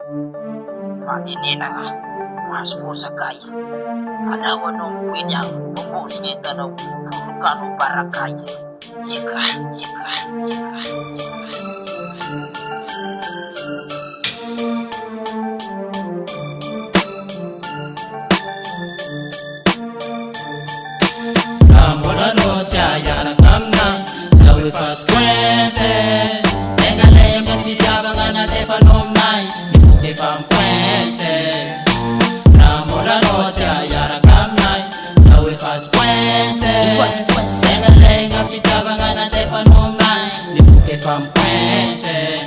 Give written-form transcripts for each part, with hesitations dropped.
Fanenena nga, mas fosakay. Alawan ng pinyang, bubos ngeta na fulkano barakay. Ika. Ambola noche ayana kamna, sawi fast kwense. Lenga pijaba ngana tefa nomnai, nifuke fam kwense. Ambola noche ayana kamna, sawi fast kwense. Lenga pijaba ngana tefa nomnai, nifuke fam kwense.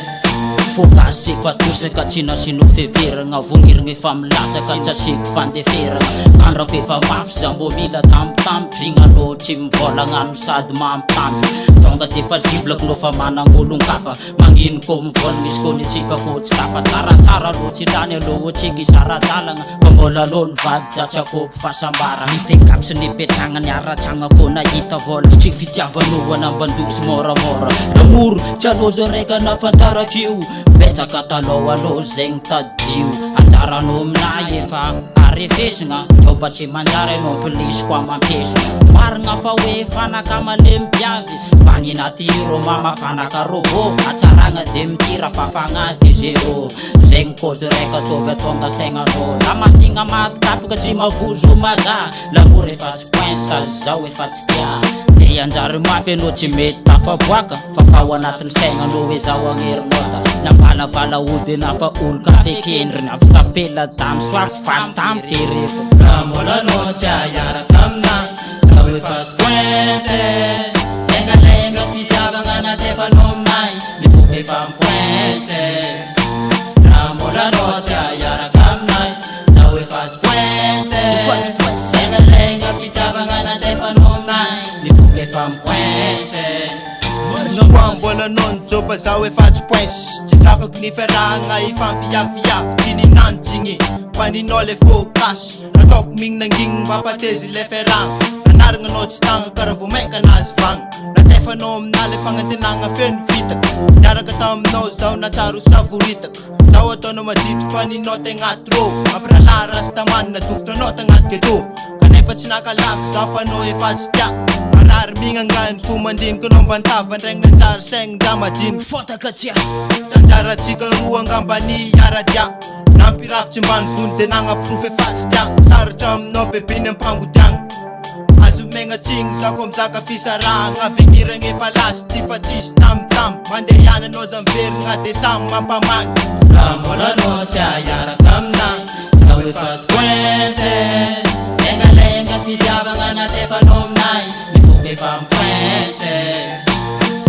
Fokasy efa tosaka tsy nasino feveragna voniragna efa milatsaka tsasiky fandeferagna andrako efa mafy za mbô mila tampotampy rignanô tsy mivolagna sady mampitampy tonga defa ziblako nô fa manangolon-kafa magnino kô mivolagna misy kô nitsika kô tsy tafa tsaratsara aloha tsy lany aloha tsika isaradalagna fa mbola aloha nivady jatsy akôpy fahasambaragna mitekapy sy nipetragna ny aratragna kô nahita vola tsy fitiavanao anambandosy moramora namoro tsy alô zao raika nafantarak'io betsaka taloha alô zegny tadio anjaranao aminay efa arefesagna toba tsy manjary anao mpilisiko amampesogna marigna fa hoe fanaka malemy viavy vaninaty ro mama fanaka robô atsaragna de mitira fafagna de zéro zegny cause raika atovy atonga saignagnao la masigna maty tapaka tsy mavozo maga lamour efa sy poinsa zao efa tsy tia de anjary mafy anao tsy mety tafaboaka fa fao anatin'ny saignagnao hoe zao agnerinota nambalavala ody nafa olo kafekendry nampisapela damy soaky fasy tamy tereko Ambola noche ayana kamna, sawi fast kwense. Lenga pijaba ngana tefa nomnai, nifuke fam kwense. Ambola noche ayana kamna, sawi fast kwense. Lenga pijaba ngana tefa nomnai, nifuke fam kwense. Mbola non joba zao efa tsy pointsy tsy zakako ny feragna ifampiafiafy tsy ninanjigny fa ninao le focasy nataoko mignangigny mampatezy le feragna nanaragnanao tsy tagna karaha vo maika anazy vagna natefanao amina le fagnatenagna feno vitaka miaraka taminao zao natsaro savoritaka zao ataonao maditry fa ninao tegnaty rô mampirala rastamany nadovotranao tagnaty keto kanefa tsy nakalako zao fa anao efa tsy tia marary mignangany fo mandiniky anao mbantava ndraigny nanjary saigny da madiniky fotaka tia tsanjaratsika roa angambany aradia nampirafitsy mbany vony de nagnaprofo efa tsy tia saratra aminao bebiny ampangodiagna azo megnatsiny zako amizaka fisaragna aveniragna efa lasy ty fa tsisy tamotamo mandeha ihany anao za miverigna de samy mampamagny Ambola noche ayana kamna, sawi fast kwense. Lenga pijaba ngana tefa nomnai, nifuke fam kwense.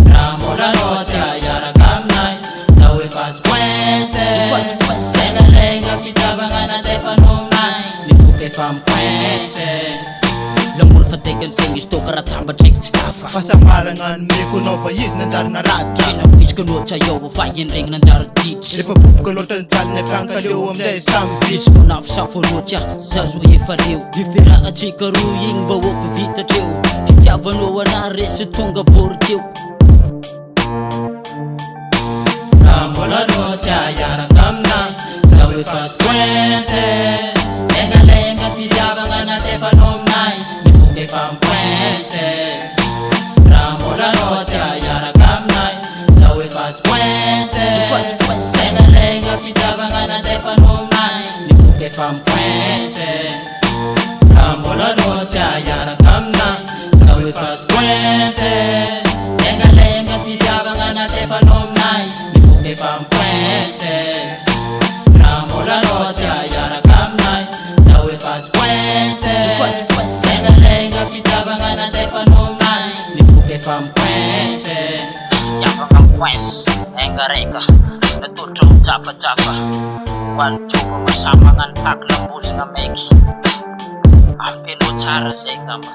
Ambola noche ayana kamna, sawi fast kwense. Lenga pijaba ngana tefa nomnai, nifuke fam kwense. lamour fa tegany zegny izy tô karaha tambatraiky tsy tafa fahasambaragna nomeko anao fa izy nanjary naratra tena mipitsiky anao tsy ahiova fa iendregny nanjary ditry rehefa boboka loatra nijaliny fiankaleo amizay samy visy izy ko nafosafo loatsy zazo efa leo iferahatsika roa igny mba oko vitatreo fitiavanao anahy resy tonga borikeo Ambola noche ayana kamna, sawi fast kwense. Lenga pijaba ngana tefa nomnai, nifuke fam kwense. Ambola noche ayana kamna, sawi fast kwense. Lenga pijaba ngana tefa nomnai, nifuke fam kwense. Ambola noche ayana kamna, sawi fast kwense. Lenga pijaba ngana tefa nomnai, nifuke fam kwense. Ambola noche ayana kamna, sawi fast kwense. Lenga pijaba ngana tefa nomnai, nifuke fam kwense. fitiavagna poinse enga raika natolotra mitsafatsafa hoan'ny tsoba masamy magnano paky lambozigna maiky ampenao tsara zay ngamba